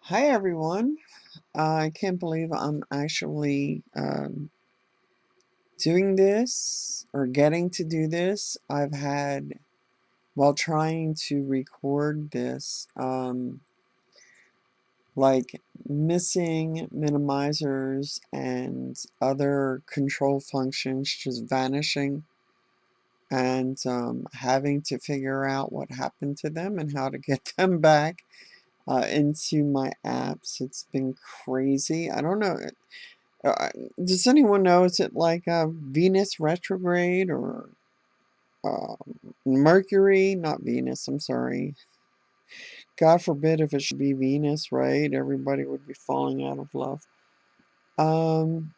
Hi everyone. I can't believe I'm actually doing this or getting to do this. I've had, while trying to record this, like missing minimizers and other control functions just vanishing and having to figure out what happened to them and how to get them back into my apps. It's been crazy. I don't know. Uh, does anyone know? Is it like Venus retrograde or Mercury? Not Venus, I'm sorry. God forbid if it should be Venus, right? Everybody would be falling out of love. Um,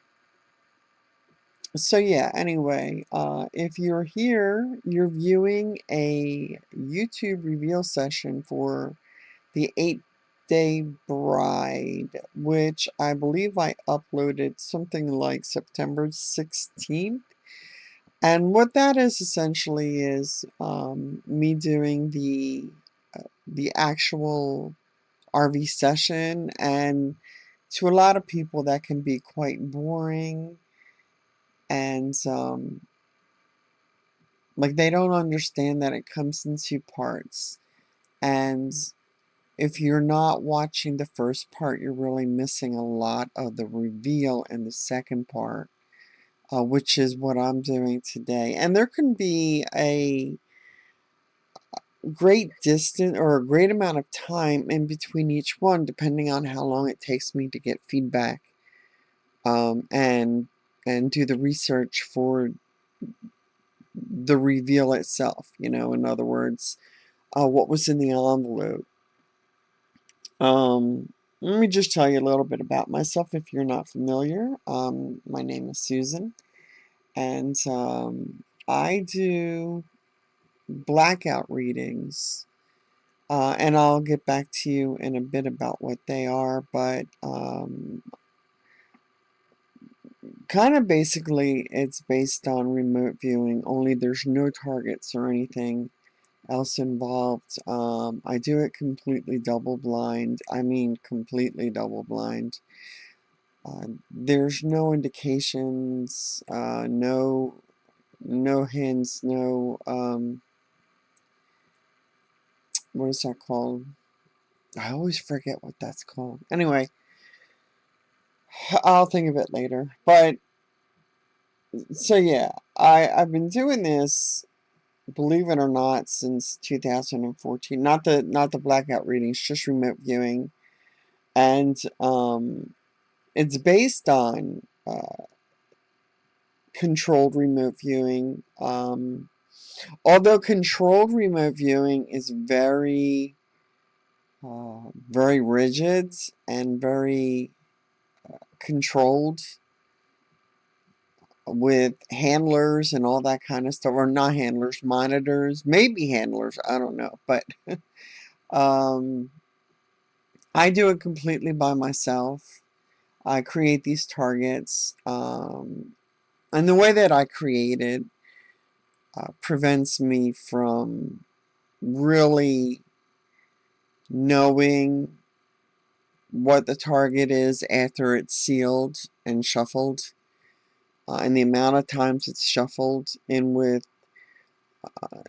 so yeah, anyway, if you're here, you're viewing a YouTube reveal session for the 8-Day Bride, which I believe I uploaded something like September 16th. And what that is essentially is me doing the actual RV session, and to a lot of people that can be quite boring, and like they don't understand that it comes in two parts. And if you're not watching the first part, you're really missing a lot of the reveal in the second part, which is what I'm doing today. And there can be a great distance or a great amount of time in between each one, depending on how long it takes me to get feedback, um, and and do the research for the reveal itself. In other words, what was in the envelope. Let me just tell you a little bit about myself if you're not familiar. My name is Susan, and I do blackout readings. And I'll get back to you in a bit about what they are, but kind of basically it's based on remote viewing, only there's no targets or anything else involved. I do it completely double blind. I mean, completely double blind. There's no indications, no hints, no, what is that called? I always forget what that's called. Anyway, I'll think of it later. But so yeah, I've been doing this, believe it or not, since 2014. Not the blackout readings, just remote viewing, and it's based on controlled remote viewing. Although controlled remote viewing is very rigid and very controlled with handlers and all that kind of stuff, or not handlers, monitors, maybe handlers, I don't know, but um, I do it completely by myself. I create these targets, and the way that I create it prevents me from really knowing what the target is after it's sealed and shuffled, and the amount of times it's shuffled in with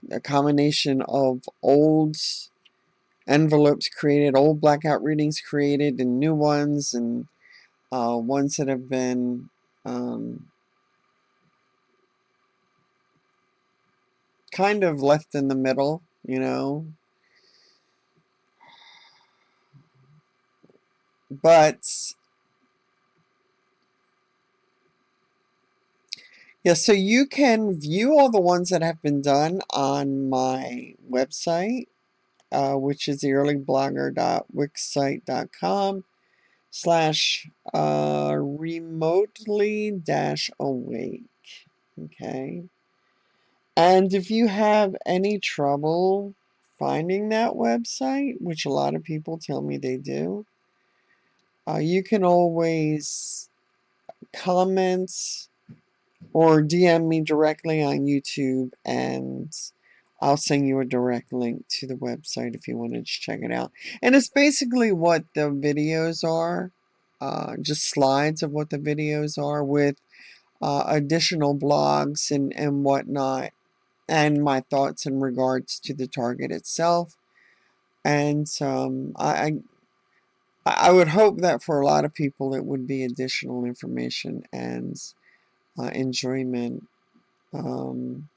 a combination of old envelopes created, old blackout readings created, and new ones, and ones that have been kind of left in the middle. But yeah, so you can view all the ones that have been done on my website, which is theearlyblogger.wixsite.com/remotely dash awake. Okay. And if you have any trouble finding that website, which a lot of people tell me they do, you can always comment or DM me directly on YouTube, and I'll send you a direct link to the website if you want to just check it out. And it's basically what the videos are, just slides of what the videos are with additional blogs and whatnot, and my thoughts in regards to the target itself. And I would hope that for a lot of people it would be additional information and enjoyment. Um,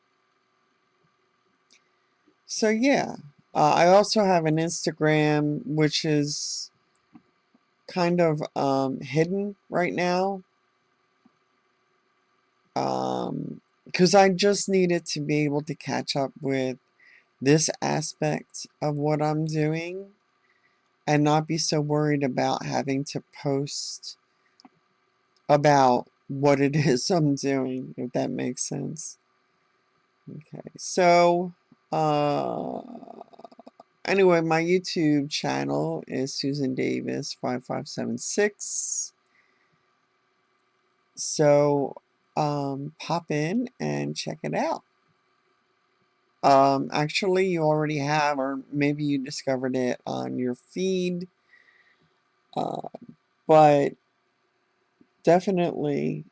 so yeah, I also have an Instagram which is kind of hidden right now, because I just needed to be able to catch up with this aspect of what I'm doing and not be so worried about having to post about what it is I'm doing, if that makes sense. Okay, so uh, anyway, my YouTube channel is Susan Davis 5576. So pop in and check it out. Actually, you already have, or maybe you discovered it on your feed, uh, but definitely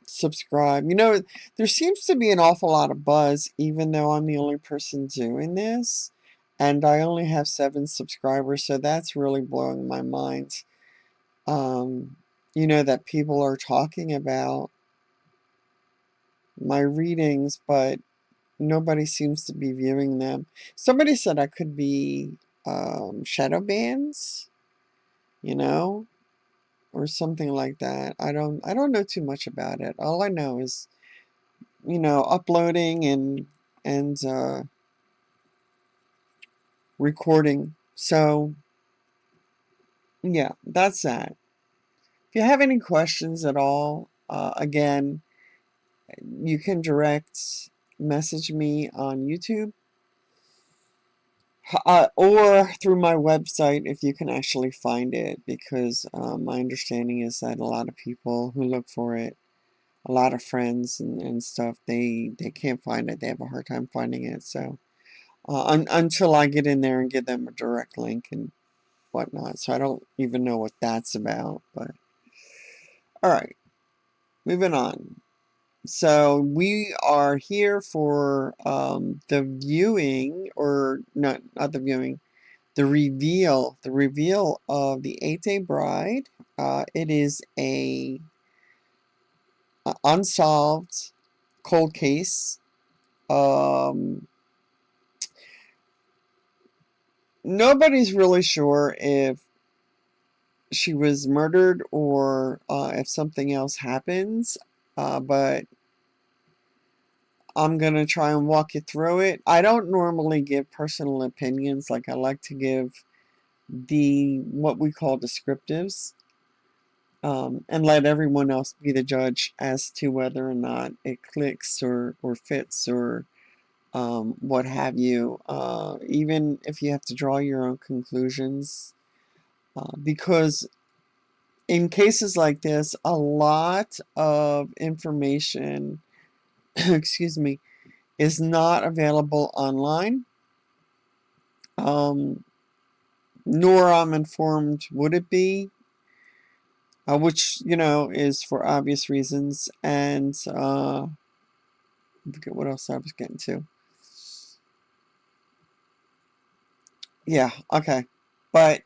subscribe. You know, there seems to be an awful lot of buzz, even though I'm the only person doing this, and I only have 7 subscribers, so that's really blowing my mind. Um, you know, that people are talking about my readings, but nobody seems to be viewing them. Somebody said I could be shadow bans, you know, or something like that. I don't know too much about it. All I know is, you know, uploading and recording. So yeah, that's that. If you have any questions at all, again, you can direct message me on YouTube, or through my website if you can actually find it, because my understanding is that a lot of people who look for it, a lot of friends and stuff, they can't find it. They have a hard time finding it. So until I get in there and give them a direct link and whatnot. So I don't even know what that's about. But all right, moving on. So we are here for the viewing, or not the viewing, the reveal of the 8-Day Bride. It is a unsolved cold case. Um, Nobody's really sure if she was murdered or if something else happens, but I'm gonna try and walk you through it. I don't normally give personal opinions, like I like to give the what we call descriptives, and let everyone else be the judge as to whether or not it clicks or fits or what have you. Even if you have to draw your own conclusions, because in cases like this, a lot of information, excuse me, is not available online. Um, Nor I'm informed would it be, which, you know, is for obvious reasons. And I forget what else I was getting to. Yeah, okay. But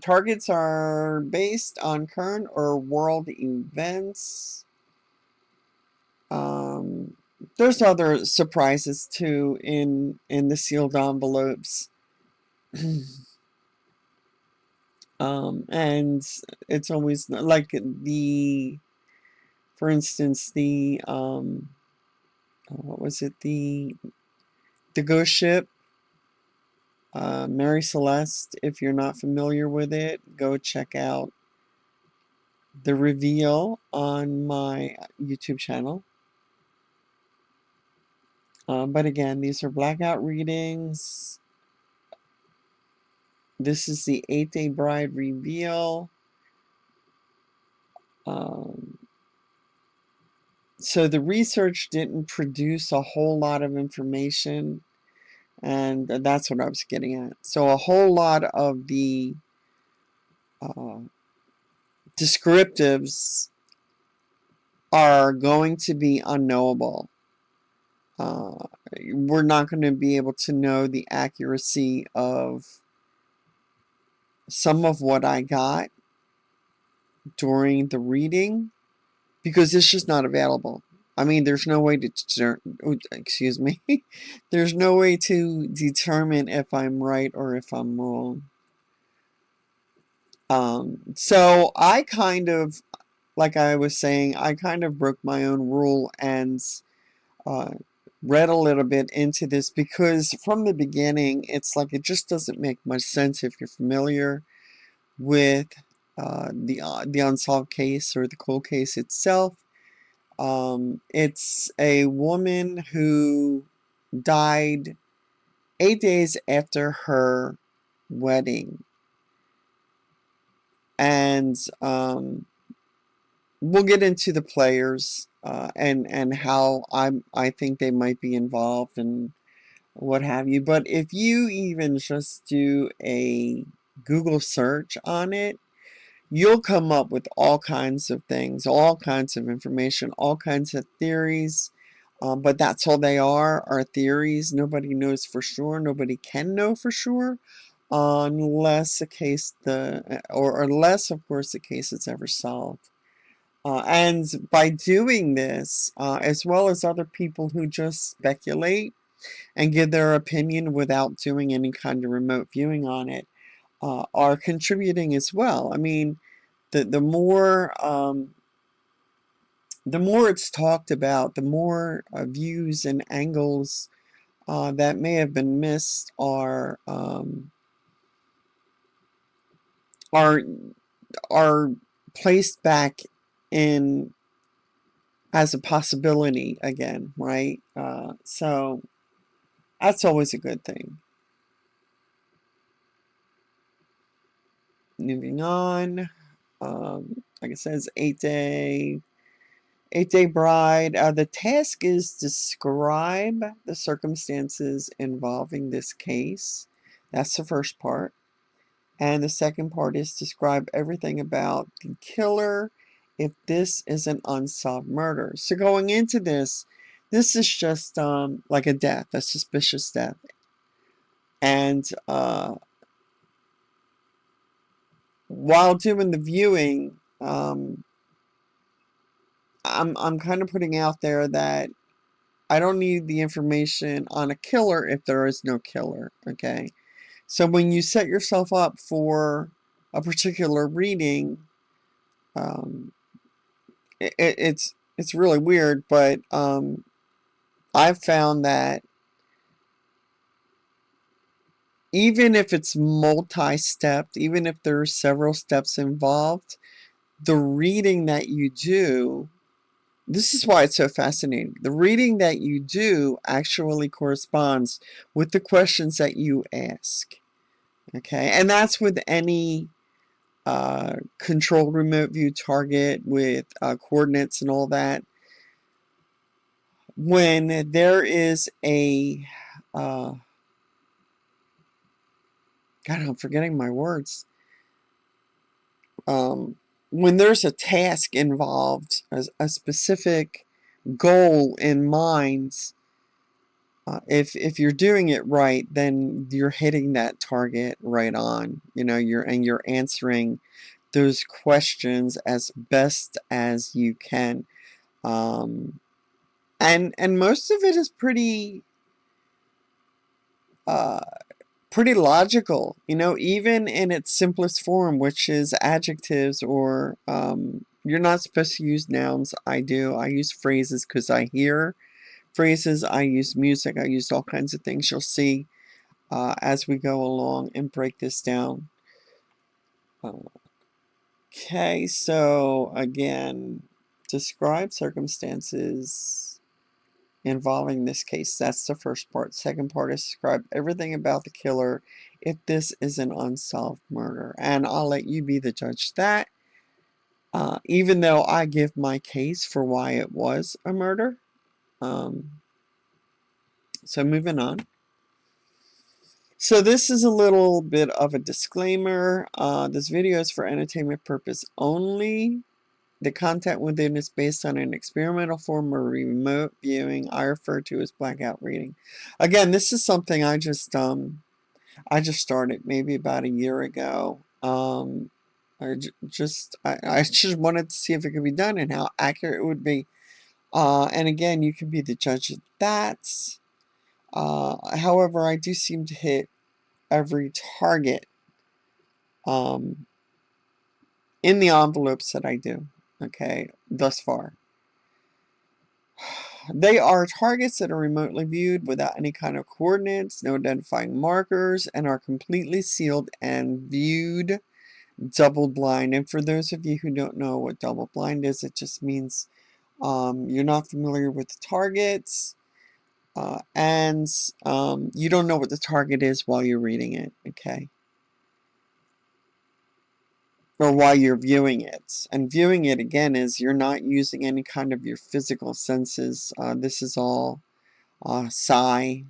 targets are based on current or world events. Um, there's other surprises too in the sealed envelopes. And it's always like for instance, what was it, the ghost ship, Mary Celeste. If you're not familiar with it, go check out the reveal on my YouTube channel. But again, these are blackout readings. This is the 8-Day Bride reveal. So the research didn't produce a whole lot of information, and that's what I was getting at. So a whole lot of the uh, descriptives are going to be unknowable. Uh, we're not going to be able to know the accuracy of some of what I got during the reading because it's just not available. I mean, there's no way to excuse me. There's no way to determine if I'm right or if I'm wrong. So I kind of, like I was saying, I kind of broke my own rule and uh, read a little bit into this because from the beginning, it's like it just doesn't make much sense if you're familiar with the unsolved case or the cold case itself. It's a woman who died 8 days after her wedding, and we'll get into the players and how I think they might be involved and what have you. But if you even just do a Google search on it, you'll come up with all kinds of things, all kinds of information, all kinds of theories. But that's all they are theories. Nobody knows for sure. Nobody can know for sure unless a case or unless of course the case is ever solved. And by doing this, as well as other people who just speculate and give their opinion without doing any kind of remote viewing on it, are contributing as well. I mean, the more it's talked about, the more views and angles that may have been missed are are placed back in as a possibility again, right? So that's always a good thing. Moving on, like it says, 8-day bride. The task is describe the circumstances involving this case. That's the first part. And the second part is describe everything about the killer if this is an unsolved murder. So going into this, this is just like a death, a suspicious death. And while doing the viewing, I'm kind of putting out there that I don't need the information on a killer if there is no killer, okay? So when you set yourself up for a particular reading, um, it's really weird, but I've found that even if it's multi-stepped, even if there are several steps involved, the reading that you do, this is why it's so fascinating. The reading that you do actually corresponds with the questions that you ask. Okay, and that's with any control remote view target with coordinates and all that. When there is a God, I'm forgetting my words. When there's a task involved, a specific goal in mind, if you're doing it right, then you're hitting that target right on. You know, you're answering those questions as best as you can. And most of it is uh, pretty logical, you know, even in its simplest form, which is adjectives or you're not supposed to use nouns. I do. I use phrases because I hear phrases. I use music. I use all kinds of things. You'll see as we go along and break this down. Okay, so again, describe circumstances involving this case. That's the first part. Second part is describe everything about the killer if this is an unsolved murder. And I'll let you be the judge of that. even though I give my case for why it was a murder. So moving on. So this is a little bit of a disclaimer. This video is for entertainment purpose only. The content within is based on an experimental form of remote viewing I refer to as blackout reading. Again, this is something I just started maybe about a year ago. I just wanted to see if it could be done and how accurate it would be. And again, you can be the judge of that. However, I do seem to hit every target in the envelopes that I do, okay, thus far. They are targets that are remotely viewed without any kind of coordinates, no identifying markers, and are completely sealed and viewed double blind. And for those of you who don't know what double blind is, it just means you're not familiar with the targets, and you don't know what the target is while you're reading it, okay? Or while you're viewing it. And viewing it, again, is you're not using any kind of your physical senses. This is all psychic,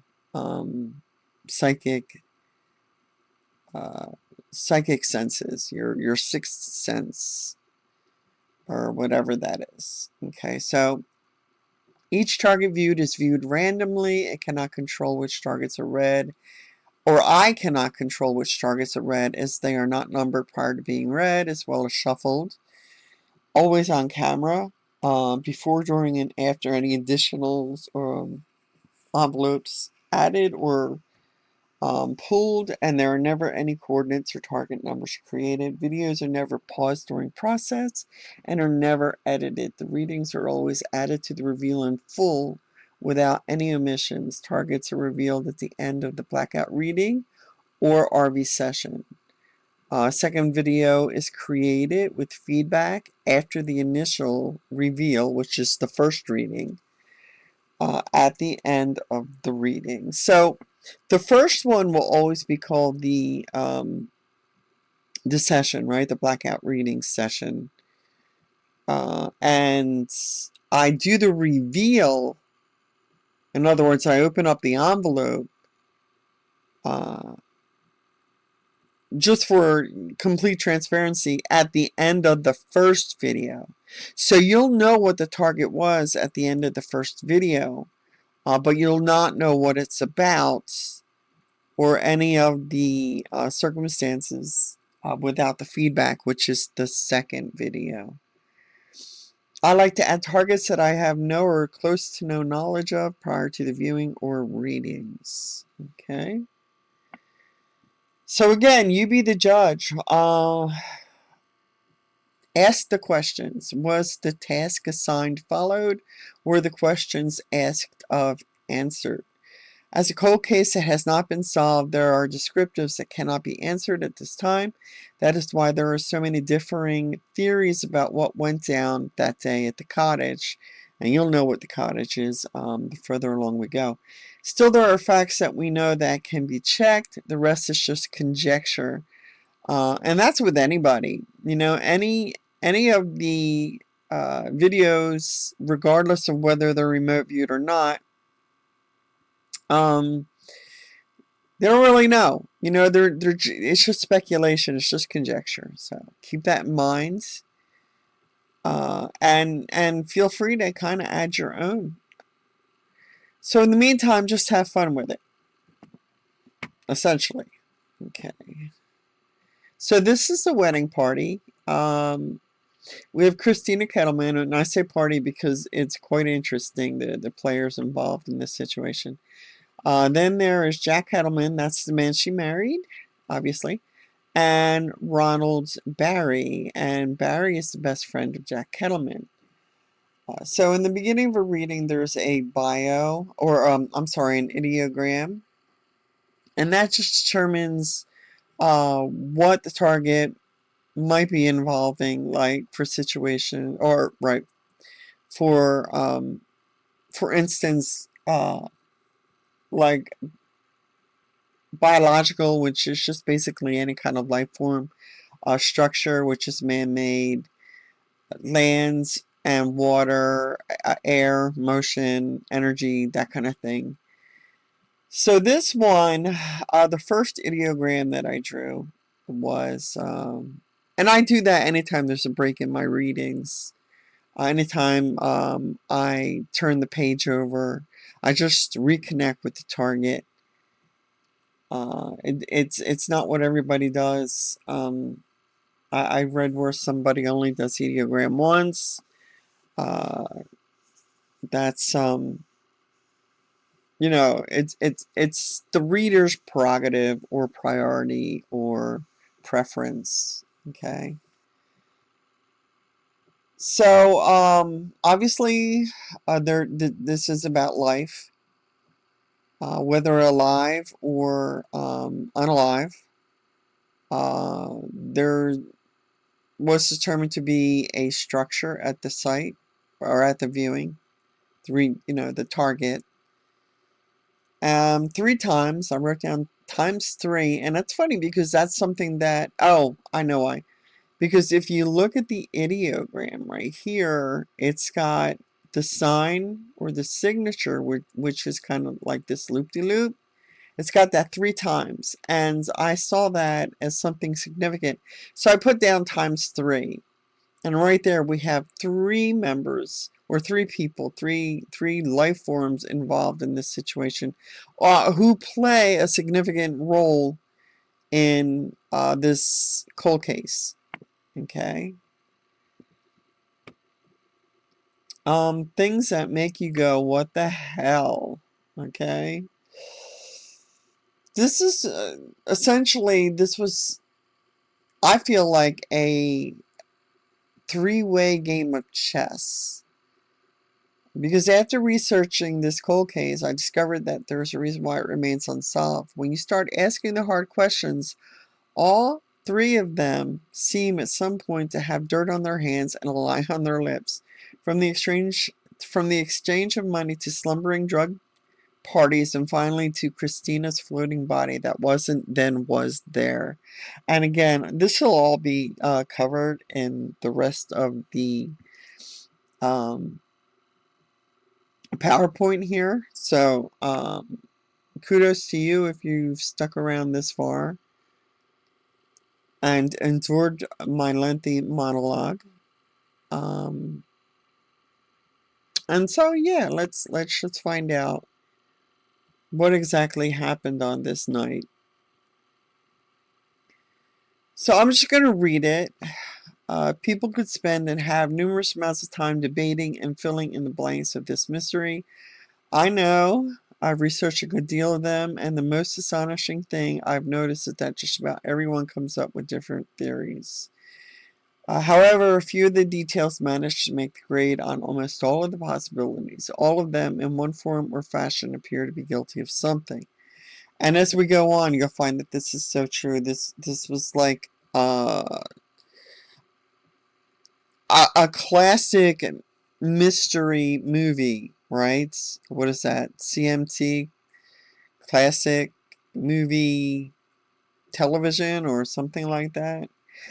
psychic senses, your sixth sense, or whatever that is. Okay, so each target viewed is viewed randomly. It cannot control which targets are read, or I cannot control which targets are read, as they are not numbered prior to being read, as well as shuffled. Always on camera, before, during, and after any additionals or envelopes added or pulled, and there are never any coordinates or target numbers created. Videos are never paused during process and are never edited. The readings are always added to the reveal in full without any omissions. Targets are revealed at the end of the blackout reading or RV session. Second video is created with feedback after the initial reveal, which is the first reading, at the end of the reading. So the first one will always be called the session, right? The blackout reading session. And I do the reveal. In other words, I open up the envelope just for complete transparency at the end of the first video. So you'll know what the target was at the end of the first video, but you'll not know what it's about or any of the circumstances without the feedback, which is the second video. I like to add targets that I have no or close to no knowledge of prior to the viewing or readings. Okay. So again, you be the judge. Ask the questions. Was the task assigned followed? Were the questions asked of answered? As a cold case that has not been solved, there are descriptives that cannot be answered at this time. That is why there are so many differing theories about what went down that day at the cottage. And you'll know what the cottage is the further along we go. Still, there are facts that we know that can be checked. The rest is just conjecture. And that's with anybody. You know, any of the videos, regardless of whether they're remote viewed or not, they don't really know. You know, it's just speculation. It's just conjecture. So keep that in mind, and feel free to kind of add your own. So in the meantime, just have fun with it. Essentially, okay. So this is the wedding party. We have Christina Kettleman, and I say party because it's quite interesting, the players involved in this situation. Then there is Jack Kettleman, that's the man she married, obviously, and Ronald Barry, and Barry is the best friend of Jack Kettleman. So in the beginning of a reading, there's a bio, or I'm sorry, an ideogram, and that just determines what the target might be involving, like for situation, or right, for instance, like biological, which is just basically any kind of life form, structure, which is man-made, lands and water, air, motion, energy, that kind of thing. So this one, the first ideogram that I drew was, and I do that anytime there's a break in my readings. Anytime I turn the page over, I just reconnect with the target. It's not what everybody does. I read where somebody only does ideogram once. Uh, that's it's the reader's prerogative or priority or preference. Okay. So obviously, this is about life, whether alive or unalive. There was determined to be a structure at the site or at the viewing. The target. Three times. I wrote down times three, and that's funny because that's something that, oh, I know why. Because if you look at the ideogram right here, it's got the sign or the signature, which is kind of like this loop-de-loop. It's got that three times, and I saw that as something significant. So I put down times three. And right there we have three members or three people, three life forms involved in this situation, who play a significant role in this cold case. Okay. Things that make you go, what the hell? Okay. This is essentially, this was, I feel like, a three-way game of chess. Because after researching this cold case, I discovered that there's a reason why it remains unsolved. When you start asking the hard questions, all three of them seem at some point to have dirt on their hands and a lie on their lips. From the exchange of money to slumbering drug parties, and finally to Christina's floating body that wasn't then was there. And again, this will all be covered in the rest of the um, PowerPoint here. So kudos to you if you've stuck around this far and endured my lengthy monologue. And so yeah, let's just find out what exactly happened on this night. So I'm just going to read it. People could spend and have numerous amounts of time debating and filling in the blanks of this mystery. I know, I've researched a good deal of them, and the most astonishing thing I've noticed is that just about everyone comes up with different theories. However, a few of the details manage to make the grade on almost all of the possibilities. All of them, in one form or fashion, appear to be guilty of something. And as we go on, you'll find that this is so true. This was like a classic mystery movie, right? What is that? CMT, classic movie television or something like that.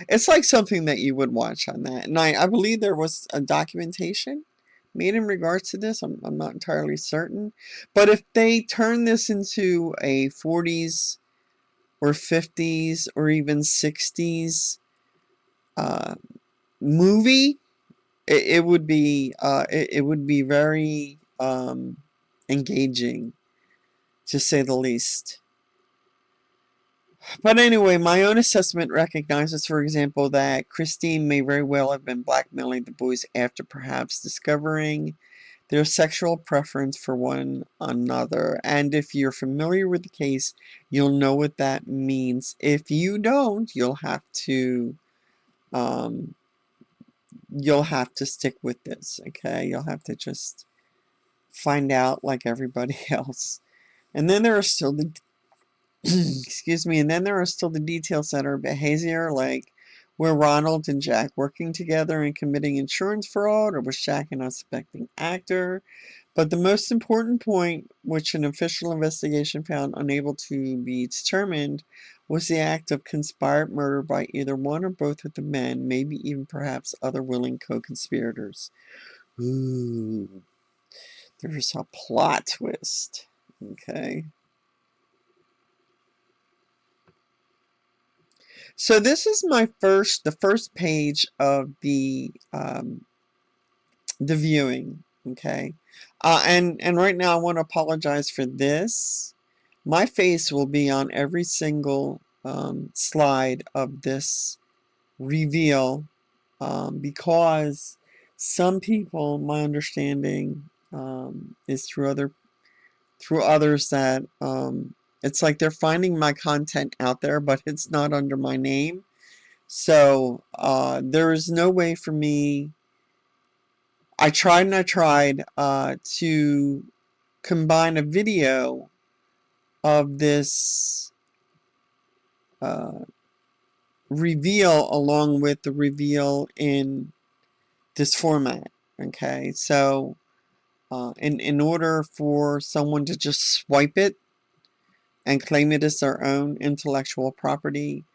It's like something that you would watch on that. And I believe there was a documentation made in regards to this. I'm not entirely certain. But if they turn this into a 40s or 50s or even 60s uh, movie, it would be it would be very engaging, to say the least. But anyway, my own assessment recognizes, for example, that Christine may very well have been blackmailing the boys after perhaps discovering their sexual preference for one another. And if you're familiar with the case, you'll know what that means. If you don't, um, you'll have to stick with this, okay? You'll have to just find out like everybody else. And then there are still the excuse me, and then there are still the details that are behavior, like were Ronald and Jack working together and committing insurance fraud, or was Jack an unsuspecting actor? But the most important point, which an official investigation found unable to be determined, was the act of conspired murder by either one or both of the men, maybe even perhaps other willing co-conspirators. Ooh, there's a plot twist. Okay. So this is the first page of the viewing. Okay. And right now I want to apologize for this. My face will be on every single slide of this reveal because some people, my understanding is through others that it's like they're finding my content out there, but it's not under my name. So there is no way for me. I tried and I tried to combine a video of this uh, reveal along with the reveal in this format. Okay, so in order for someone to just swipe it and claim it as their own intellectual property,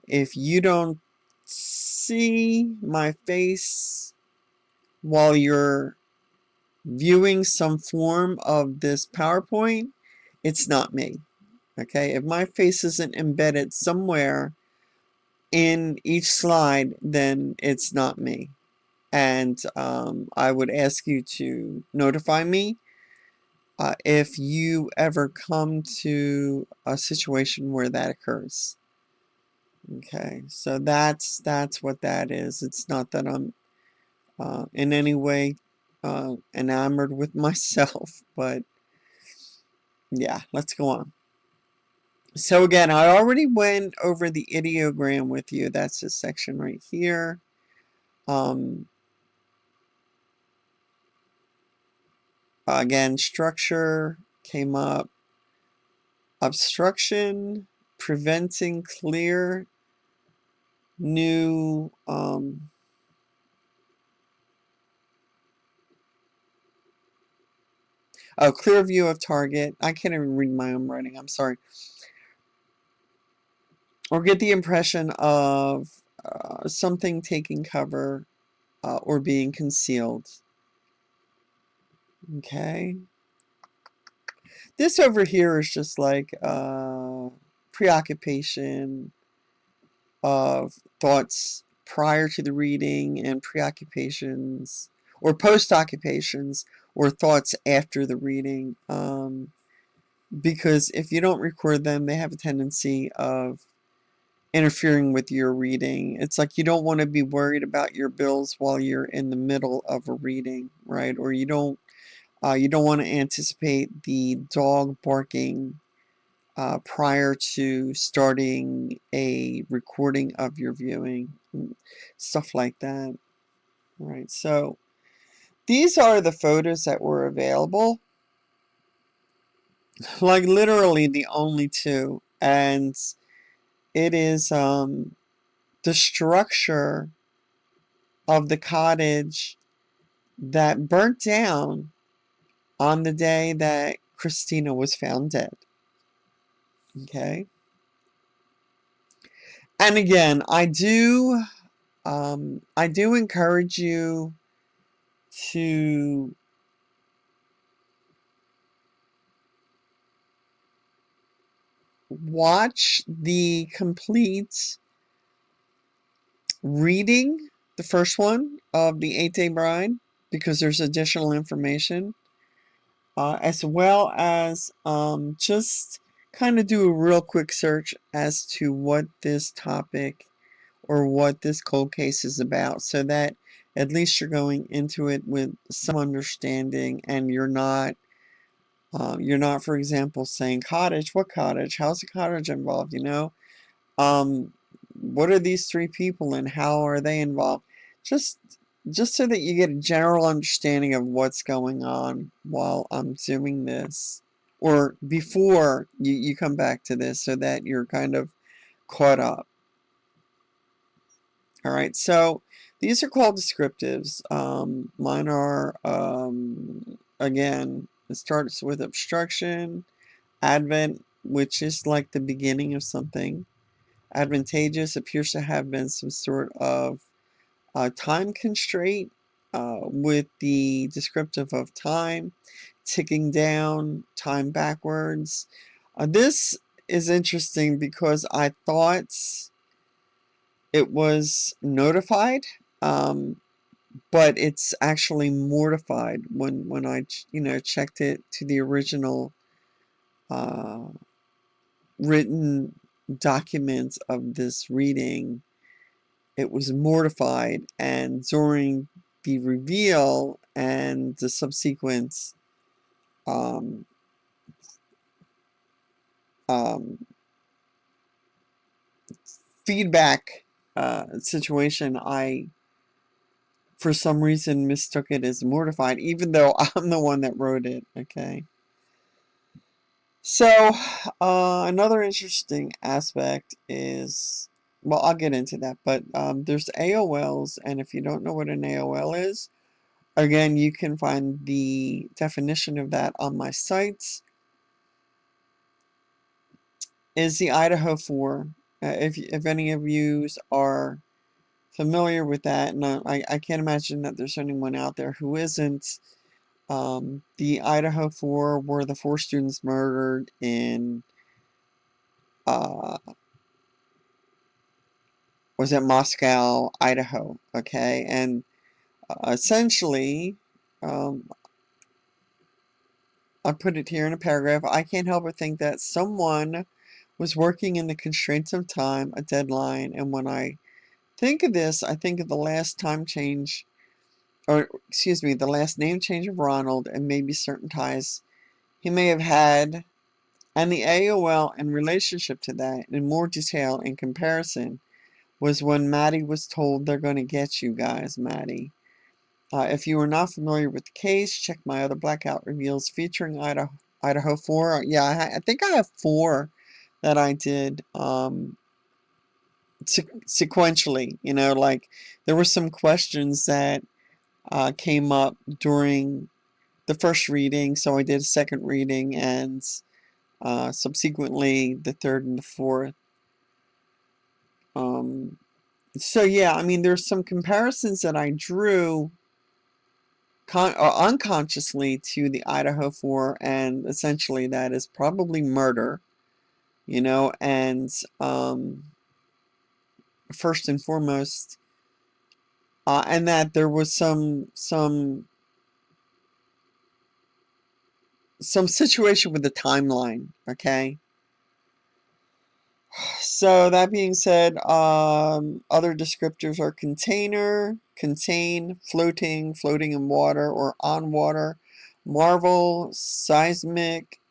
if you don't see my face while you're viewing some form of this PowerPoint, it's not me. Okay, if my face isn't embedded somewhere in each slide, then it's not me. And I would ask you to notify me if you ever come to a situation where that occurs. Okay, so that's what that is. It's not that I'm in any way enamored with myself, but yeah, let's go on. So again, I already went over the ideogram with you. That's this section right here. Again, structure came up. Obstruction, preventing clear, new, clear view of target. I can't even read my own writing. I'm sorry. Or get the impression of something taking cover or being concealed. Okay. This over here is just like preoccupation of thoughts prior to the reading and preoccupations or post-occupations or thoughts after the reading. Because if you don't record them, they have a tendency of interfering with your reading. It's like you don't want to be worried about your bills while you're in the middle of a reading, right? Or you don't want to anticipate the dog barking prior to starting a recording of your viewing, stuff like that. Right. So these are the photos that were available, like literally the only two, and it is the structure of the cottage that burnt down on the day that Christina was found dead. Okay. And again, I do encourage you to watch the complete reading, the first one of the 8-Day Bride, because there's additional information, as well as just kind of do a real quick search as to what this topic or what this cold case is about, so that at least you're going into it with some understanding and you're not, for example, saying cottage. What cottage? How's the cottage involved? Um, what are these three people and how are they involved? Just, just so that you get a general understanding of what's going on while I'm doing this, or before you come back to this, so that you're kind of caught up. All right, so these are called descriptives. Mine are again, it starts with obstruction, advent, which is like the beginning of something. Advantageous appears to have been some sort of time constraint with the descriptive of time, ticking down, time backwards. This is interesting because I thought it was notified, um, but it's actually mortified when I checked it to the original uh, written documents of this reading. It was mortified, and during the reveal and the subsequent um, um, feedback situation, I for some reason mistook it as mortified, even though I'm the one that wrote it. Okay. So, another interesting aspect is, well, I'll get into that, but there's AOLs, and if you don't know what an AOL is, again, you can find the definition of that on my site. Is the Idaho 4. If any of you are familiar with that, and I can't imagine that there's anyone out there who isn't. The Idaho 4 were the 4 students murdered in uh, was at Moscow, Idaho. Okay, and essentially, um, I put it here in a paragraph. I can't help but think that someone was working in the constraints of time, a deadline, and when I think of this, I think of the last time change, or excuse me, the last name change of Ronald, and maybe certain ties he may have had, and the AOL in relationship to that, in more detail in comparison, was when Maddie was told they're going to get you guys, Maddie. If you are not familiar with the case, check my other Blackout reveals featuring Idaho 4. Yeah, I think I have 4 that I did sequentially. Like there were some questions that came up during the first reading, so I did a second reading, and subsequently the third and the fourth. So yeah, I mean, there's some comparisons that I drew unconsciously to the Idaho 4, and essentially that is probably murder, and first and foremost, and that there was some situation with the timeline. Okay. So that being said, other descriptors are container, contain, floating in water or on water, marvel, seismic,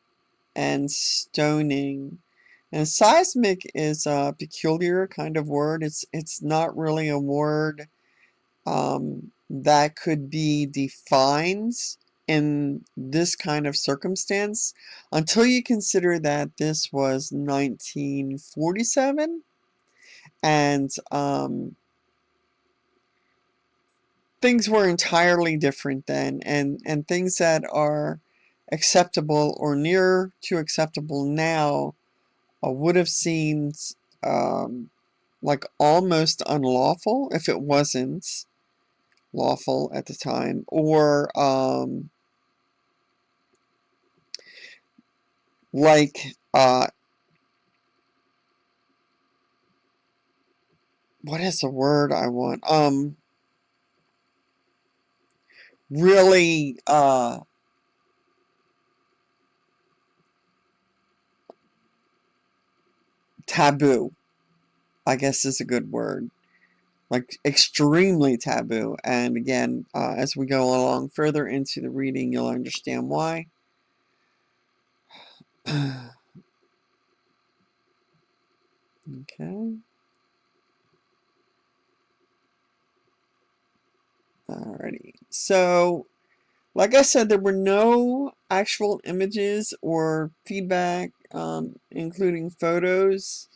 and stoning. And seismic is a peculiar kind of word. It's not really a word that could be defined in this kind of circumstance until you consider that this was 1947, and things were entirely different then, and things that are acceptable or near to acceptable now would have seemed um, like almost unlawful if it wasn't lawful at the time, or like what is the word I want? Really taboo, I guess is a good word. Like extremely taboo. And again, as we go along further into the reading, you'll understand why. Okay. Alrighty. So, like I said, there were no actual images or feedback, including photos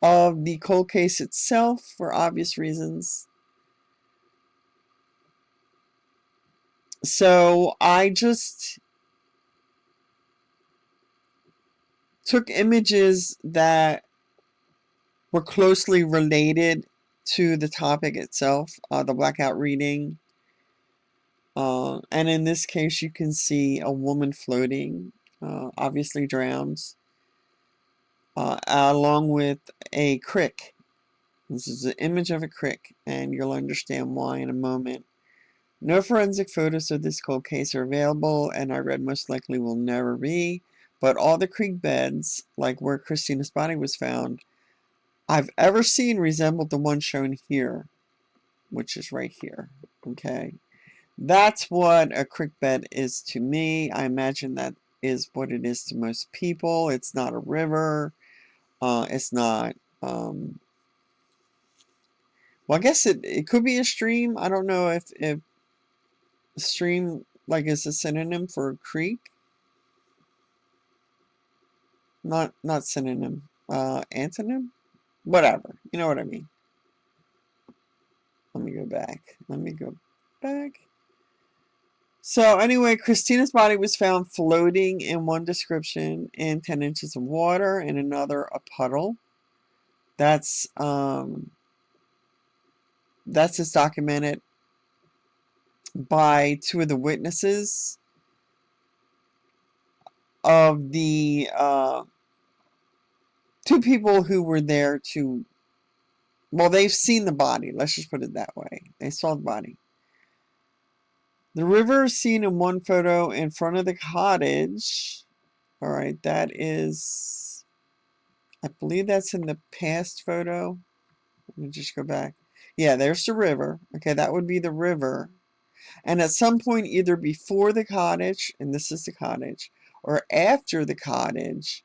of the cold case itself for obvious reasons. So I just took images that were closely related to the topic itself, the blackout reading. And in this case, you can see a woman floating, obviously drowned, along with a crick. This is an image of a crick, and you'll understand why in a moment. No forensic photos of this cold case are available, and I read most likely will never be. But all the creek beds, like where Christina's body was found, I've ever seen resembled the one shown here, which is right here. Okay. That's what a creek bed is to me. I imagine that is what it is to most people. It's not a river. It's not, well, I guess it could be a stream. I don't know if stream like is a synonym for a creek. Not synonym. Antonym? Whatever. You know what I mean. Let me go back. Let me go back. So anyway, Christina's body was found floating in one description in 10 inches of water, and another a puddle. That's is documented by two of the witnesses of the two people who were there to, well, they've seen the body. Let's just put it that way. They saw the body. The river is seen in one photo in front of the cottage. All right, that is, I believe that's in the past photo. Let me just go back. Yeah, there's the river. Okay, that would be the river. And at some point, either before the cottage, and this is the cottage, or after the cottage,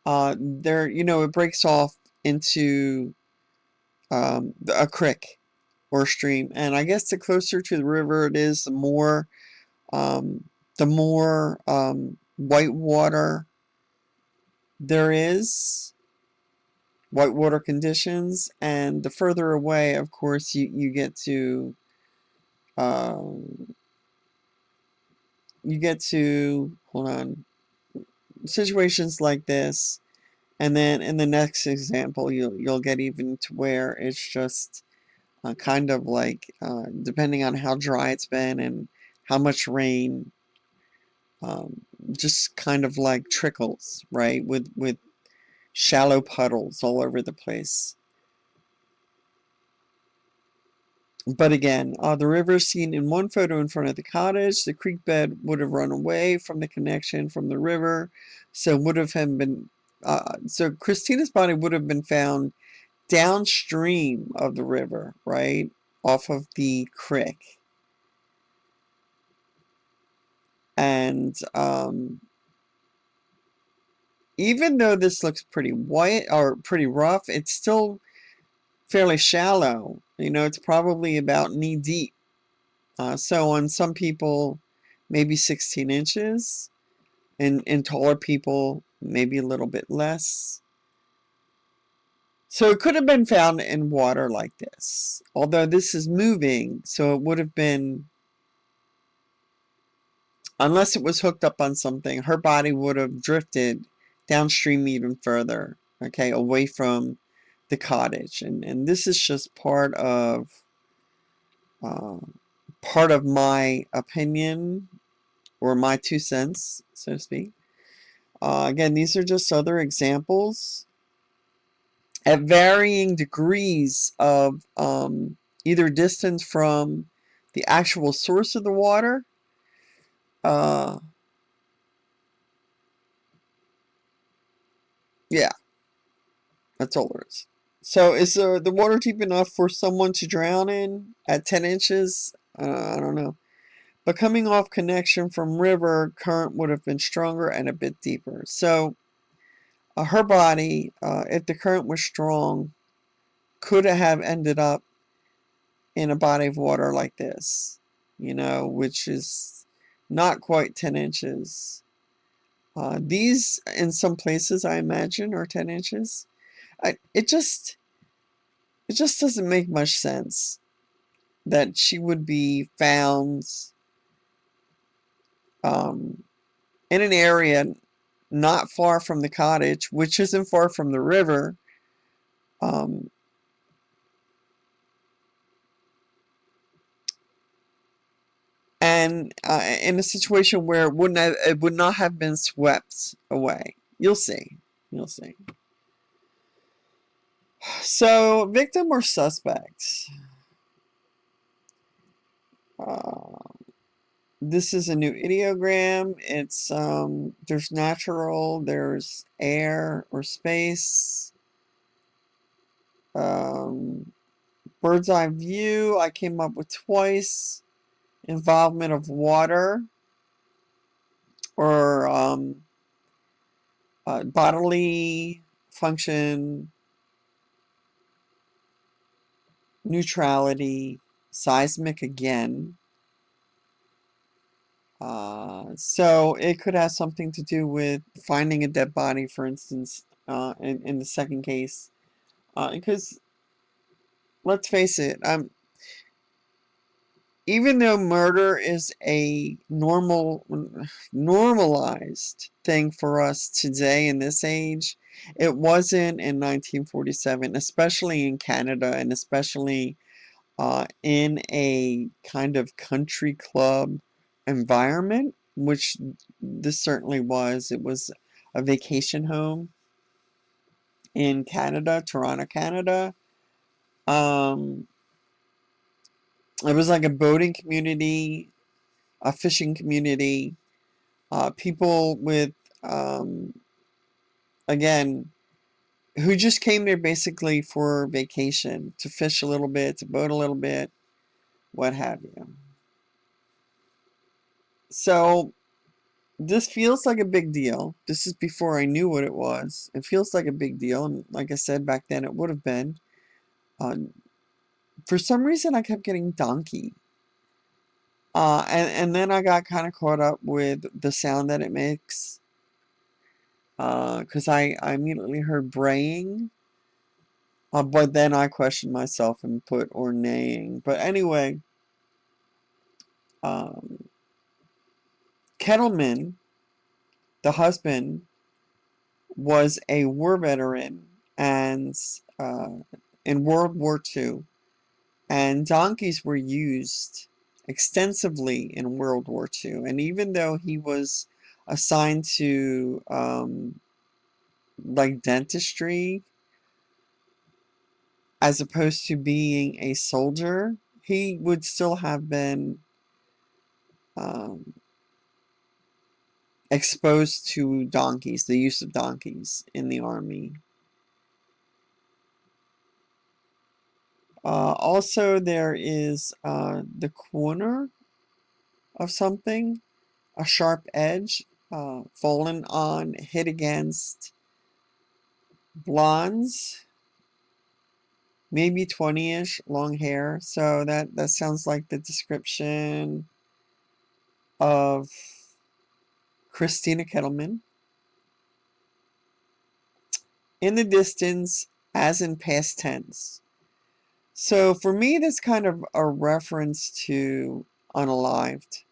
there, it breaks off into a creek or stream. And I guess the closer to the river it is, um, the more white water there is, white water conditions, and the further away, of course, you get to um, hold on, situations like this. And then in the next example, you'll get even to where it's just kind of like, depending on how dry it's been and how much rain, um, just kind of like trickles, right? With shallow puddles all over the place. But again, the river seen in one photo in front of the cottage. The creek bed would have run away from the connection from the river, so would have been. So Christina's body would have been found downstream of the river, right, off of the creek. And even though this looks pretty white or pretty rough, it's still fairly shallow. It's probably about knee deep. So on some people, maybe 16 inches, and in taller people, maybe a little bit less. So it could have been found in water like this, although this is moving, so it would have been, unless it was hooked up on something, her body would have drifted downstream even further, okay, away from the cottage. And this is just uh, part of my opinion, or my 2 cents, so to speak. Again, these are just other examples at varying degrees of either distance from the actual source of the water. Uh, yeah, that's all there is. So is the water deep enough for someone to drown in at 10 inches? I don't know. But coming off connection from river, current would have been stronger and a bit deeper. So her body, if the current was strong, could have ended up in a body of water like this, which is not quite 10 inches. These, in some places, I imagine, are 10 inches. It just doesn't make much sense that she would be found um, in an area not far from the cottage, which isn't far from the river. Um, and in a situation where it would not have been swept away. You'll see. You'll see. So, victim or suspect? Uh, this is a new ideogram. It's there's natural, there's air or space. Bird's eye view. I came up with twice. Involvement of water or bodily function, neutrality, seismic again. So it could have something to do with finding a dead body, for instance, in the second case. Because let's face it, even though murder is a normalized thing for us today in this age, it wasn't in 1947, especially in Canada and especially in a kind of country club environment, which this certainly was. It was a vacation home in Canada, Toronto, Canada. Um, it was like a boating community, a fishing community, people with, um, again, who just came there basically for vacation, to fish a little bit, to boat a little bit, what have you. So this feels like a big deal. This is before I knew what it was. It feels like a big deal, and like I said back then, it would have been. Uh, for some reason, I kept getting donkey, and then I got kind of caught up with the sound that it makes, because I immediately heard braying, but then I questioned myself and put or neighing. But anyway, um, Kettleman, the husband, was a war veteran and in World War II, and donkeys were used extensively in World War II. And even though he was assigned to like dentistry as opposed to being a soldier, he would still have been um, exposed to donkeys, the use of donkeys in the army. Also, there is the corner of something, a sharp edge, fallen on, hit against. Blondes, maybe 20-ish, long hair. So that sounds like the description of Christina Kettleman. In the distance, as in past tense. So for me, that's kind of a reference to unalived,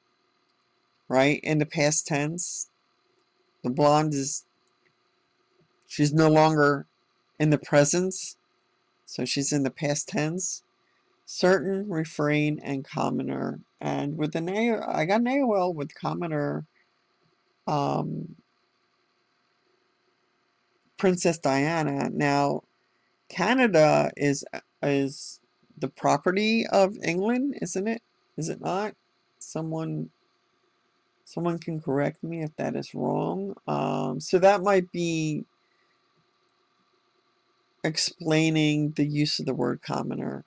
right? In the past tense, the blonde she's no longer in the presence, so she's in the past tense. Certain, refrain, and commoner. And with the I got an AOL with commoner, um, Princess Diana. Now, Canada is the property of England, isn't it? Is it not? Someone someone can correct me if that is wrong. So that might be explaining the use of the word commoner.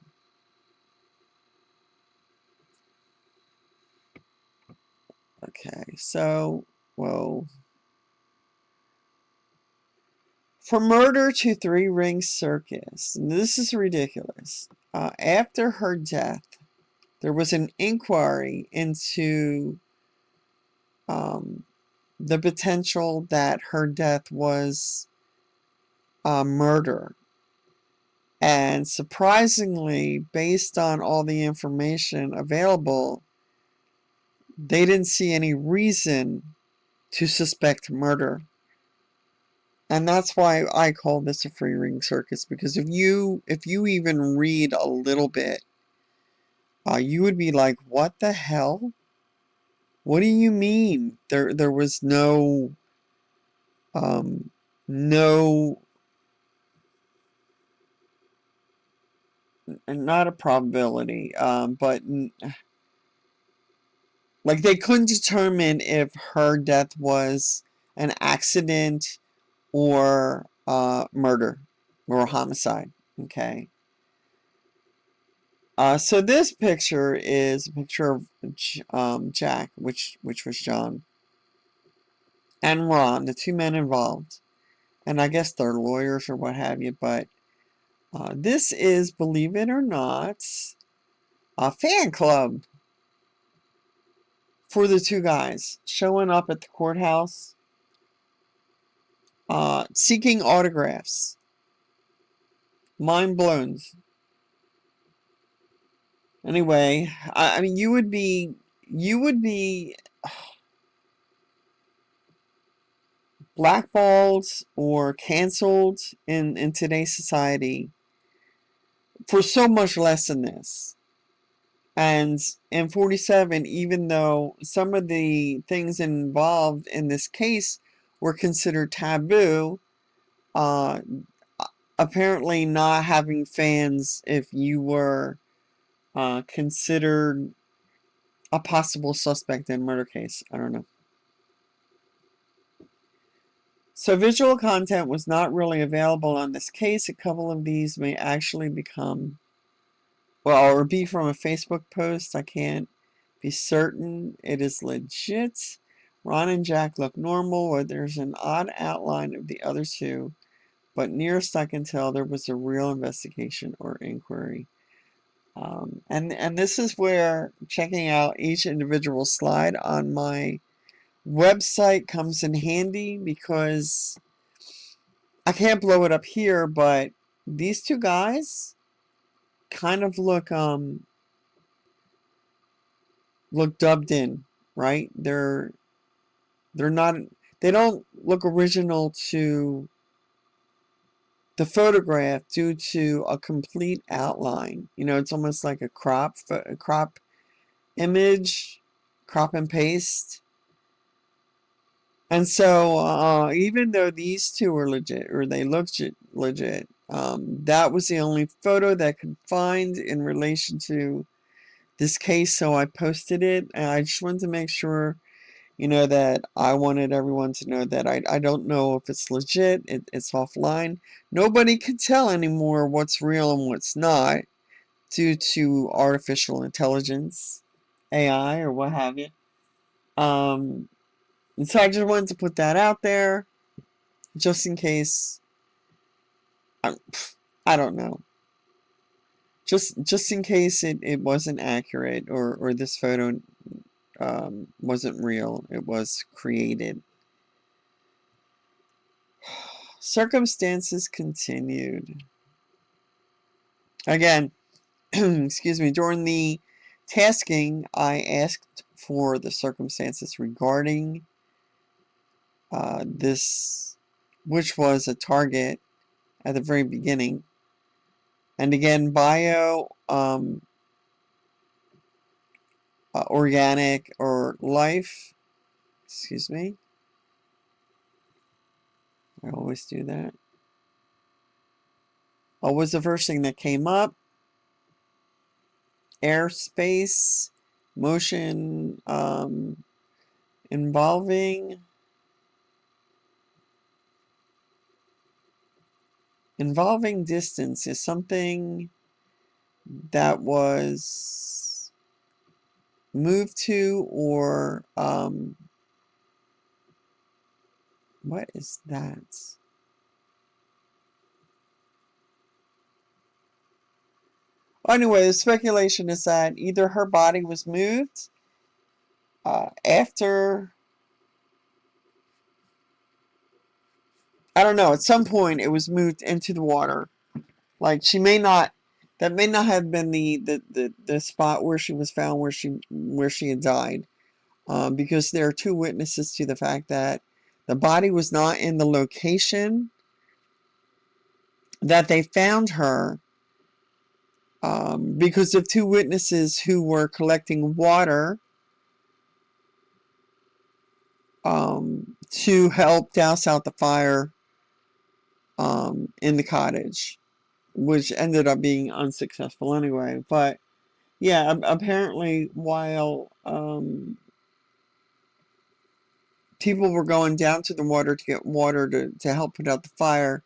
Okay, so, whoa. For murder to three-ring circus. This is ridiculous. After her death, there was an inquiry into the potential that her death was murder. And surprisingly, based on all the information available, they didn't see any reason to suspect murder. And that's why I call this a free ring circus, because if you even read a little bit, you would be like, what the hell? What do you mean? There was no, not a probability, but like they couldn't determine if her death was an accident or murder or homicide. Okay. So this picture is a picture of Jack, which was John, and Ron, the two men involved, and I guess they're lawyers or what have you. But this is, believe it or not, a fan club for the two guys showing up at the courthouse, seeking autographs. Mind blown. Anyway, I mean, you would be blackballed or canceled in today's society for so much less than this. And in 47, even though some of the things involved in this case were considered taboo, uh, apparently not having fans if you were considered a possible suspect in a murder case. I don't know. So visual content was not really available on this case. A couple of these may actually become, well, or be from a Facebook post. I can't be certain it is legit. Ron and Jack look normal, or there's an odd outline of the other two, but nearest I can tell there was a real investigation or inquiry. And this is where checking out each individual slide on my website comes in handy, because I can't blow it up here, but these two guys kind of look dubbed in, right? They're not, they don't look original to the photograph due to a complete outline. You know, it's almost like a crop image, crop and paste. And so, even though these two are legit, or they look legit, that was the only photo that I could find in relation to this case, so I posted it. And I just wanted to make sure, that I wanted everyone to know that I don't know if it's legit, it's offline. Nobody can tell anymore what's real and what's not due to artificial intelligence, AI, or what have you. Um, and so I just wanted to put that out there, just in case. I, I don't know. Just in case it wasn't accurate, or this photo wasn't real. It was created. Circumstances continued. Again, excuse me, during the tasking, I asked for the circumstances regarding this, which was a target at the very beginning. And again, bio, organic, or life. Excuse me. I always do that. What was the first thing that came up? Airspace, motion, involving distance is something that was moved to, or what is that? Anyway, the speculation is that either her body was moved after, I don't know, at some point it was moved into the water. Like, that may not have been the spot where she was found, where she had died. because there are two witnesses to the fact that the body was not in the location that they found her, because of two witnesses who were collecting water to help douse out the fire in the cottage, which ended up being unsuccessful anyway. But yeah, apparently while people were going down to the water to get water to help put out the fire,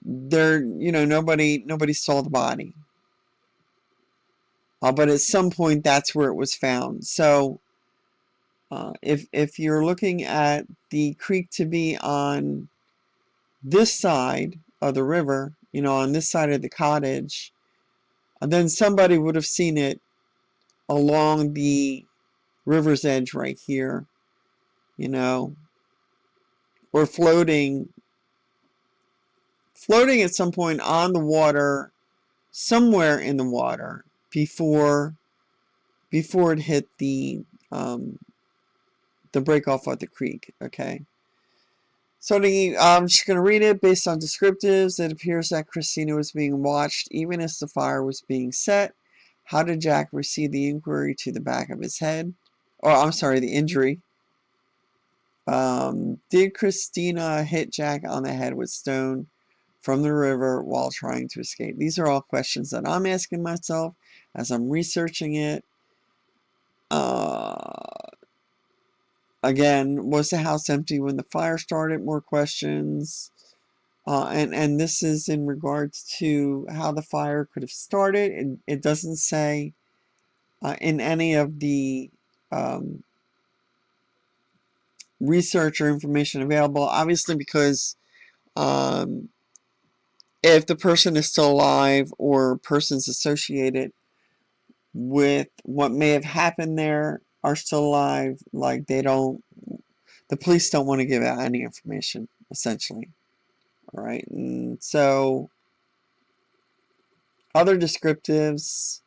nobody saw the body. But at some point, that's where it was found. So if you're looking at the creek to be on this side of the river, on this side of the cottage, then somebody would have seen it along the river's edge right here, or floating at some point on the water, somewhere in the water before it hit the break off of the creek. Okay. So I'm just going to read it based on descriptives. It appears that Christina was being watched even as the fire was being set. How did Jack receive the inquiry to the back of his head? Or, I'm sorry, the injury. Did Christina hit Jack on the head with stone from the river while trying to escape? These are all questions that I'm asking myself as I'm researching it. Again, was the house empty when the fire started? More questions. And this is in regards to how the fire could have started. And it doesn't say in any of the research or information available, obviously, because if the person is still alive or persons associated with what may have happened there are still alive, like the police don't want to give out any information, essentially. All right, and so other descriptives,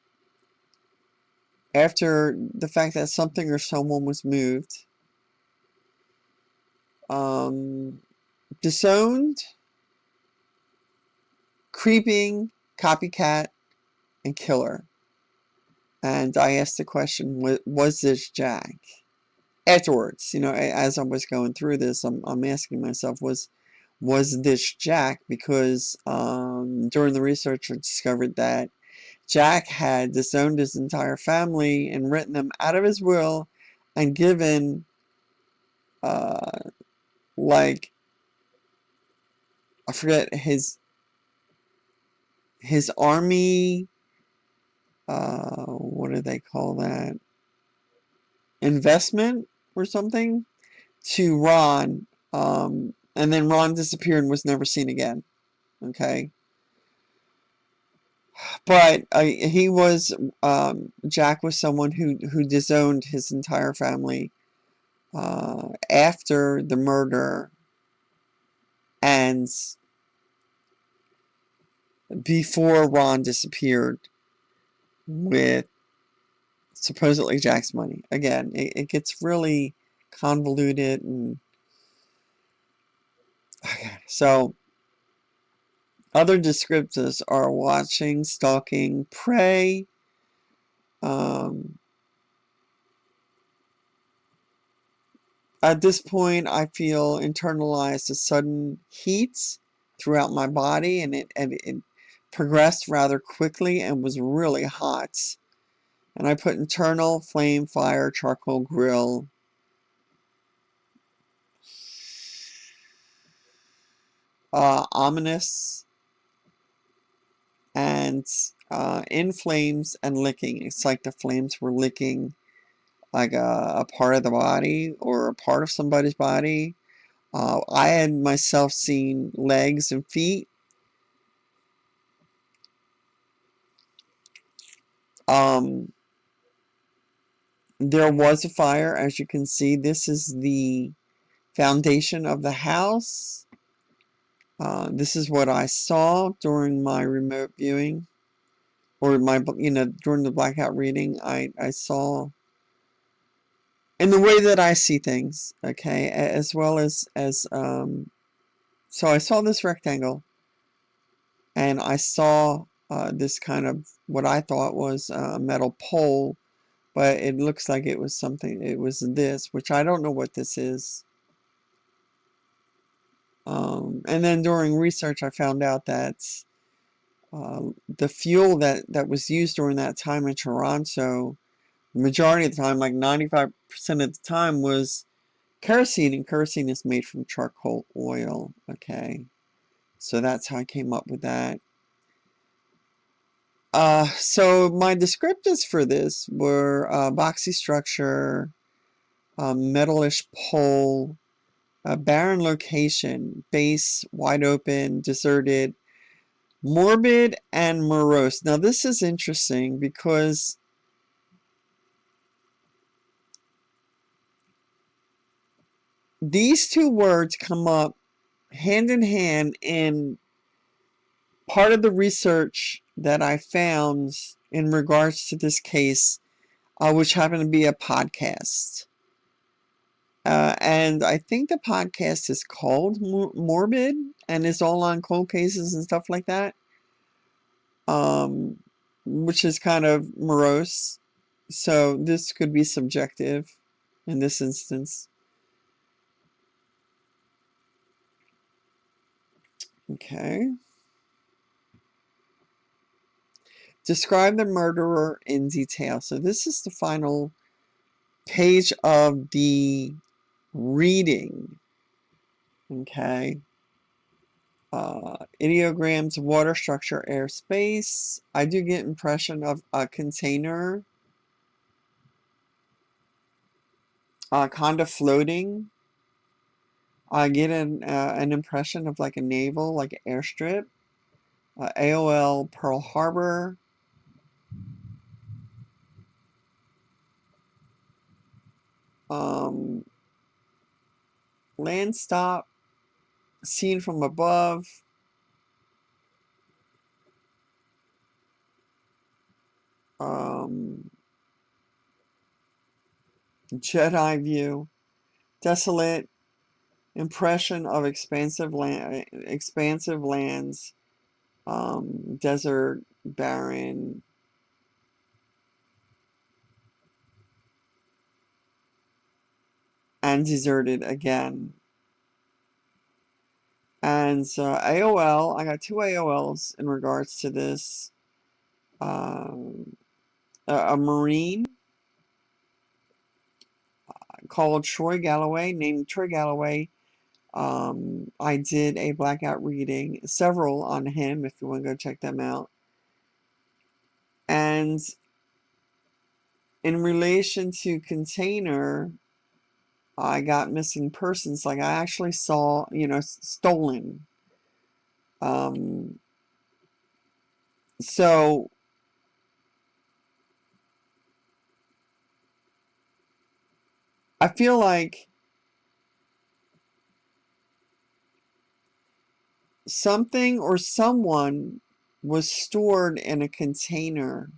after the fact that something or someone was moved, disowned, creeping, copycat, and killer. And I asked the question, was this Jack? Afterwards, as I was going through this, I'm asking myself, was this Jack? Because during the research, I discovered that Jack had disowned his entire family and written them out of his will and given, like, I forget his army, what do they call that? Investment or something to Ron, and then Ron disappeared and was never seen again. Okay. But Jack was someone who disowned his entire family after the murder and before Ron disappeared with supposedly Jack's money. Again, it gets really convoluted, and okay, so other descriptors are watching, stalking, prey. At this point, I feel internalized a sudden heat throughout my body, and it progressed rather quickly and was really hot. And I put internal, flame, fire, charcoal, grill. Ominous, and in flames and licking. It's like the flames were licking like a part of the body or a part of somebody's body. I had myself seen legs and feet. There was a fire, as you can see. This is the foundation of the house. This is what I saw during my remote viewing, or during the blackout reading. I saw in the way that I see things, okay, as well as so I saw this rectangle, and I saw this kind of what I thought was a metal pole, but it looks like it was something. It was this, which I don't know what this is. And then during research, I found out that the fuel that was used during that time in Toronto, the majority of the time, like 95% of the time, was kerosene, and kerosene is made from charcoal oil. Okay, so that's how I came up with that. So my descriptors for this were boxy structure, metalish pole, barren location, base wide open, deserted, morbid, and morose. Now this is interesting because these two words come up hand in hand in part of the research that I found in regards to this case, which happened to be a podcast. And I think the podcast is called Morbid, and it's all on cold cases and stuff like that, um, which is kind of morose. So this could be subjective in this instance. Okay. Describe the murderer in detail. So this is the final page of the reading. Okay. Ideograms, water, structure, air, space. I do get impression of a container, kind of floating. I get an impression of like a naval, like an airstrip. AOL, Pearl Harbor. Land stop, seen from above. Jedi view, desolate, impression of expansive lands, desert, barren, and deserted again. And AOL, I got two AOLs in regards to this. A Marine called Troy Galloway, named Troy Galloway. I did a Blackout reading, several on him, if you want to go check them out. And in relation to container, I got missing persons. Like I actually saw, stolen. So I feel like something or someone was stored in a container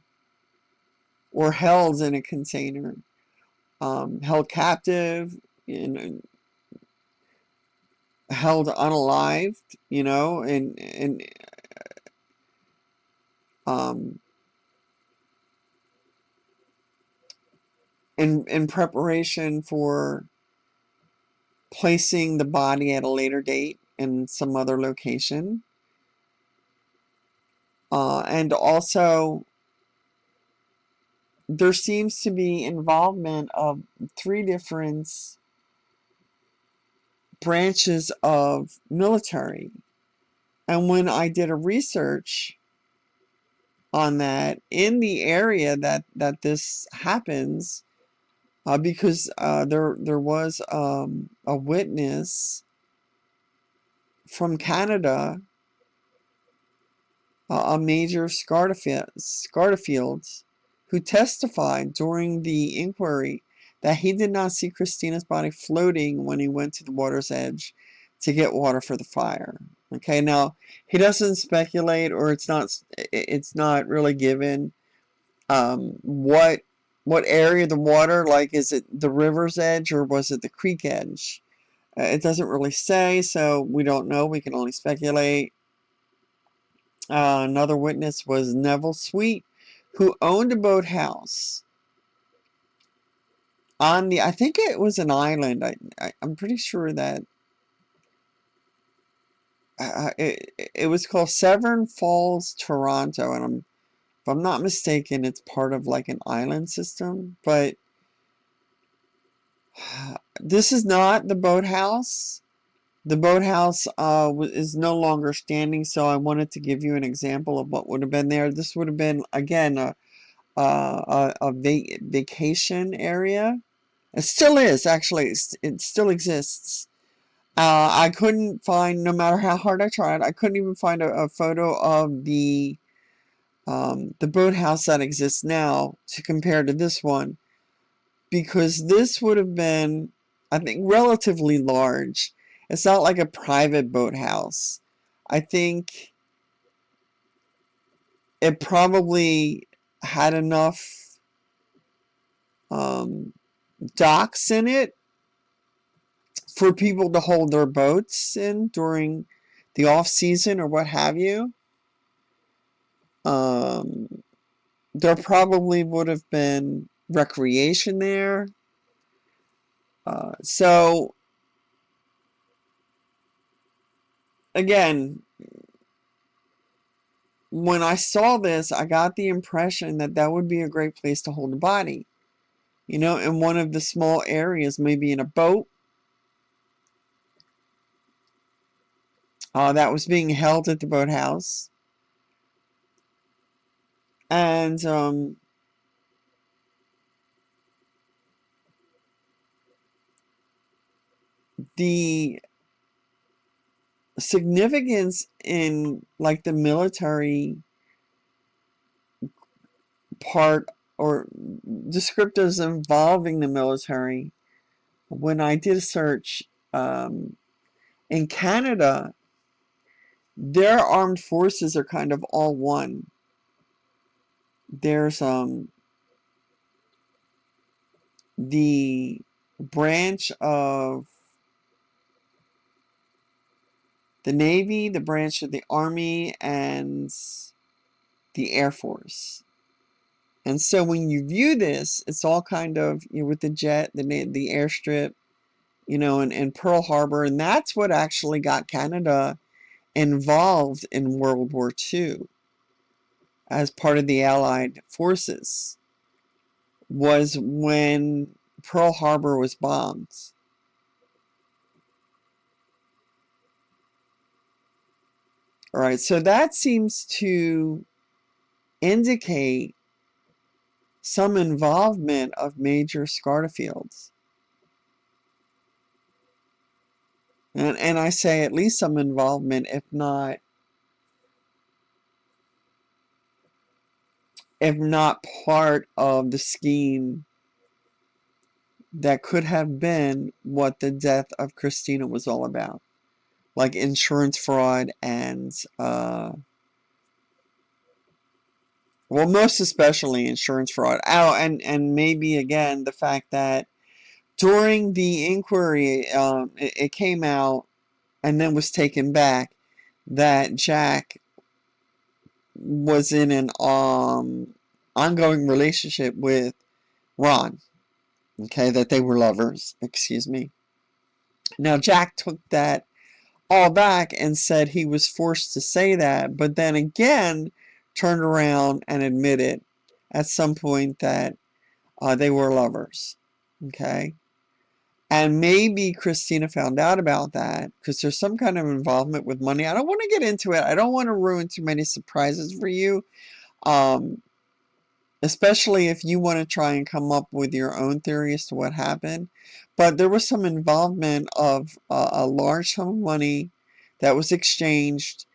or held in a container, held captive, held unalived, and um, in preparation for placing the body at a later date in some other location. And also, there seems to be involvement of three different branches of military. And when I did a research on that in the area that this happens, because there was a witness from Canada, a major Scarterfields, who testified during the inquiry that he did not see Christina's body floating when he went to the water's edge to get water for the fire. Okay, now he doesn't speculate, or it's not really given what what area of the water, like is it the river's edge or was it the creek edge? It doesn't really say, so we don't know. We can only speculate. Another witness was Neville Sweet, who owned a boathouse on I think it was an island. I'm pretty sure that it was called Severn Falls, Toronto, and if I'm not mistaken, it's part of like an island system. But this is not the boathouse. The boathouse is no longer standing, so I wanted to give you an example of what would have been there. This would have been, again, a vacation area. It still is, actually. It still exists. I couldn't find, no matter how hard I tried, I couldn't even find a photo of the boathouse that exists now to compare to this one, because this would have been, I think, relatively large. It's not like a private boathouse. I think it probably had enough docks in it for people to hold their boats in during the off season or what have you. There probably would have been recreation there. So again, when I saw this, I got the impression that that would be a great place to hold a body. You know, in one of the small areas, maybe in a boat that was being held at the boathouse. And the significance in like the military part or descriptors involving the military, when I did a search in Canada, their armed forces are kind of all one. There's the branch of the Navy, the branch of the Army, and the Air Force. And so when you view this, it's all kind of, you know, with the jet, the airstrip, you know, and Pearl Harbor, and that's what actually got Canada involved in World War II as part of the Allied forces, was when Pearl Harbor was bombed. All right, so that seems to indicate some involvement of Major Scarterfields. And I say at least some involvement, if not part of the scheme that could have been what the death of Christina was all about, like insurance fraud and well, most especially insurance fraud. Oh, and maybe again the fact that during the inquiry, it came out and then was taken back that Jack was in an ongoing relationship with Ron. Okay, that they were lovers. Excuse me. Now Jack took that all back and said he was forced to say that, but then again turned around and admitted at some point that they were lovers. Okay. And maybe Christina found out about that because there's some kind of involvement with money. I don't want to get into it. I don't want to ruin too many surprises for you, um, especially if you want to try and come up with your own theory as to what happened. But there was some involvement of a large sum of money that was exchanged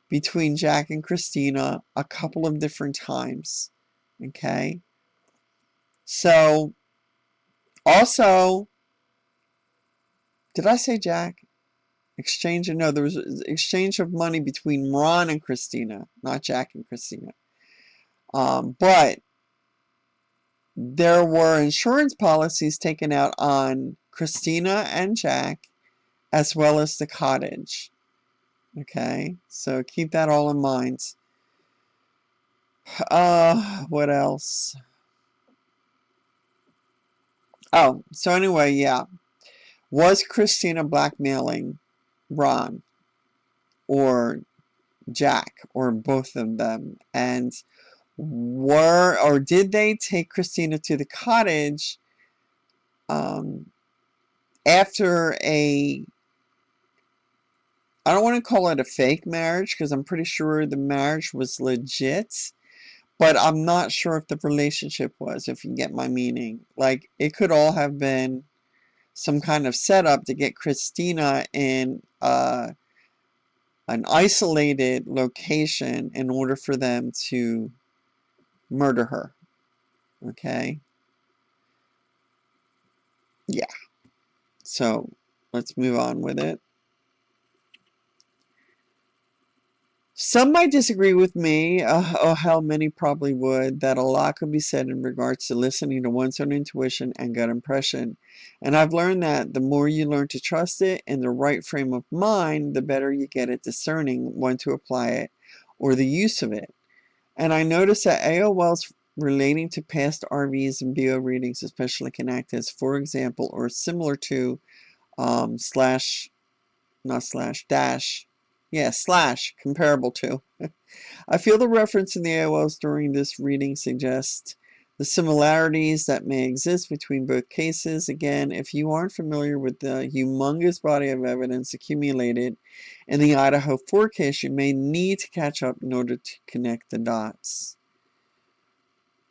between Jack and Christina a couple of different times. Okay. So, also, did I say Jack? Exchange, no, there was exchange of money between Ron and Christina, not Jack and Christina. But there were insurance policies taken out on Christina and Jack, as well as the cottage. Okay, so keep that all in mind. What else? Oh, so anyway, yeah. Was Christina blackmailing Ron or Jack or both of them? And did they take Christina to the cottage um, after I don't want to call it a fake marriage because I'm pretty sure the marriage was legit, but I'm not sure if the relationship was, if you get my meaning. Like, it could all have been some kind of setup to get Christina in an isolated location in order for them to murder her. Okay? Yeah. So let's move on with it. Some might disagree with me, how many probably would, that a lot could be said in regards to listening to one's own intuition and gut impression. And I've learned that the more you learn to trust it in the right frame of mind, the better you get at discerning when to apply it or the use of it. And I noticed that AOLs relating to past RVs and BO readings especially can act as, for example, or similar to slash, not slash, dash, yeah, slash, comparable to. I feel the reference in the AOLs during this reading suggests the similarities that may exist between both cases. Again, if you aren't familiar with the humongous body of evidence accumulated in the Idaho 4 case, you may need to catch up in order to connect the dots.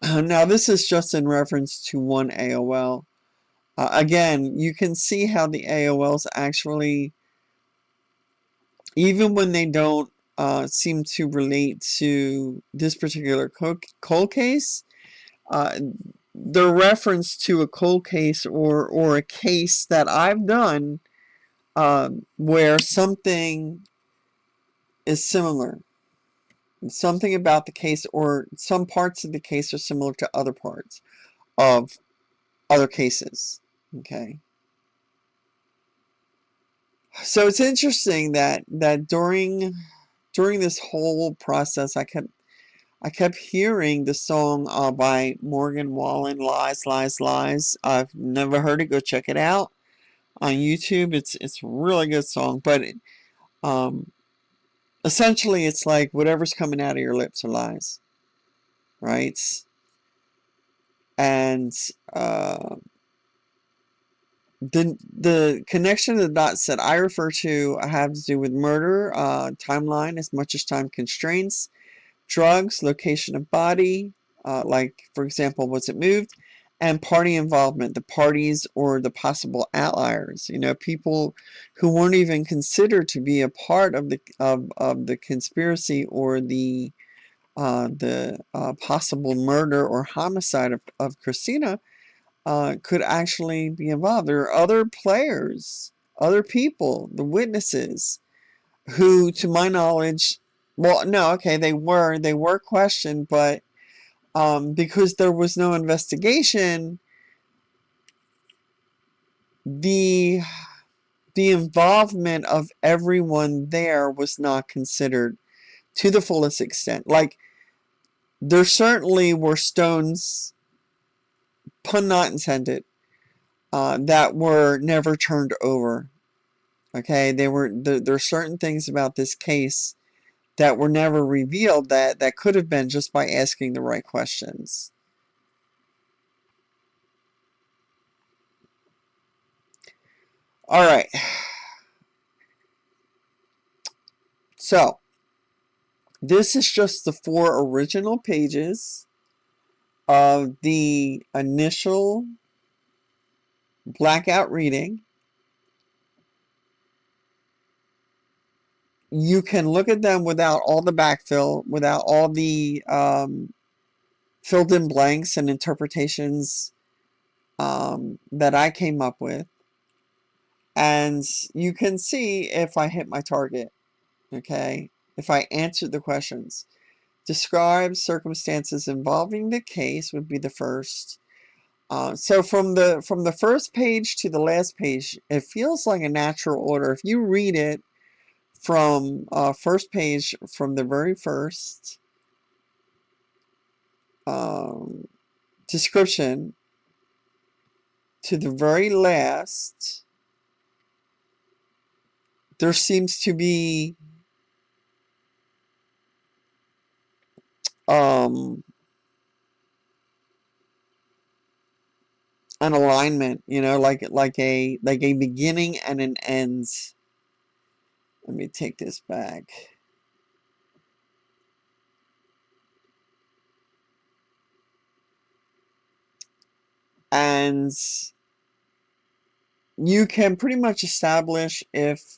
Now, this is just in reference to one AOL. Again, you can see how the AOLs actually, even when they don't seem to relate to this particular cold case, the reference to a cold case or a case that I've done where something is similar. Something about the case or some parts of the case are similar to other parts of other cases. Okay. So it's interesting that during this whole process, I kept hearing the song by Morgan Wallen, "Lies, Lies, Lies." I've never heard it. Go check it out on YouTube. It's a really good song, but um, essentially it's like whatever's coming out of your lips are lies, right? And the connection of the dots that I refer to have to do with murder, timeline as much as time constraints, drugs, location of body, like for example, was it moved, and party involvement, the parties or the possible outliers, people who weren't even considered to be a part of the conspiracy or the possible murder or homicide of Christina could actually be involved. There are other players, other people, the witnesses, who, to my knowledge, well, no, okay, they were questioned, but because there was no investigation, the involvement of everyone there was not considered to the fullest extent. Like, there certainly were stones, pun not intended, that were never turned over. Okay, there are certain things about this case that were never revealed that could have been just by asking the right questions. All right. So, this is just the 4 original pages of the initial Blackout reading. You can look at them without all the backfill, without all the filled in blanks and interpretations that I came up with. And you can see if I hit my target, okay? If I answered the questions. Describe circumstances involving the case would be the first. So from the first page to the last page, it feels like a natural order. If you read it from first page, from the very first um, description to the very last, there seems to be um, an alignment, like a beginning and an end. Let me take this back. And you can pretty much establish if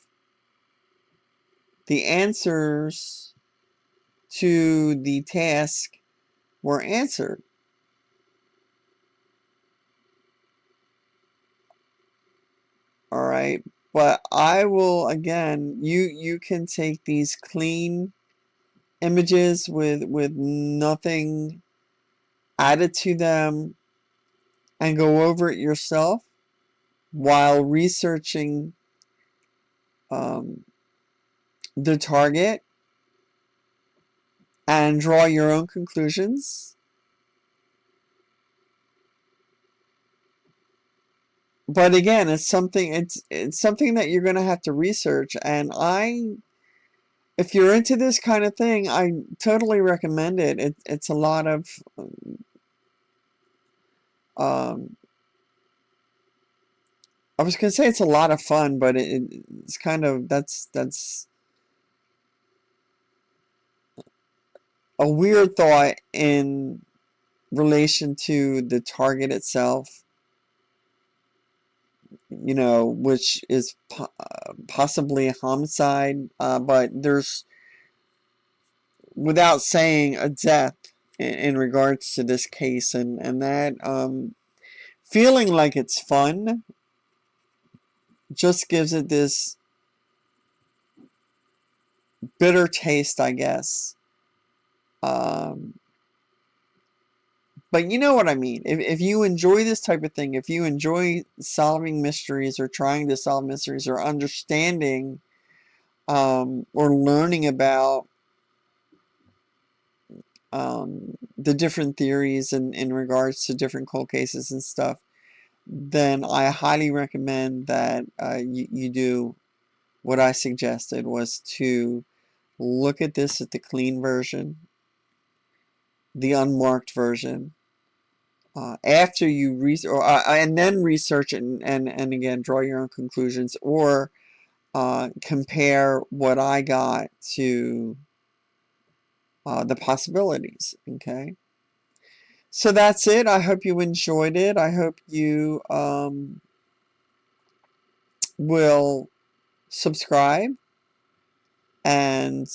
the answers to the task were answered. All right. But I will, again, you can take these clean images with nothing added to them and go over it yourself while researching um, the target and draw your own conclusions. But again, it's something that you're going to have to research, and if you're into this kind of thing, I totally recommend it. It's a lot of um, I was gonna say it's a lot of fun, but it's kind of that's a weird thought in relation to the target itself, which is possibly a homicide, but there's, without saying, a death in regards to this case, and that feeling like it's fun just gives it this bitter taste, I guess. Um, but you know what I mean. If you enjoy this type of thing, if you enjoy solving mysteries or trying to solve mysteries or understanding or learning about the different theories in regards to different cold cases and stuff, then I highly recommend that you do what I suggested, was to look at this at the clean version, the unmarked version, after you and then research it, and again draw your own conclusions, or compare what I got to the possibilities. Okay, so that's it. I hope you enjoyed it. I hope you will subscribe and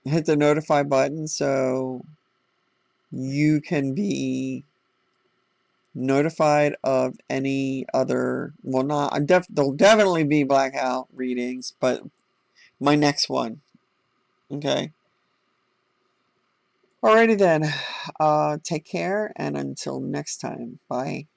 hit the notify button so you can be notified of any other, well, not, there'll definitely be Blackout readings, but my next one. Okay. Alrighty then. Take care, and until next time. Bye.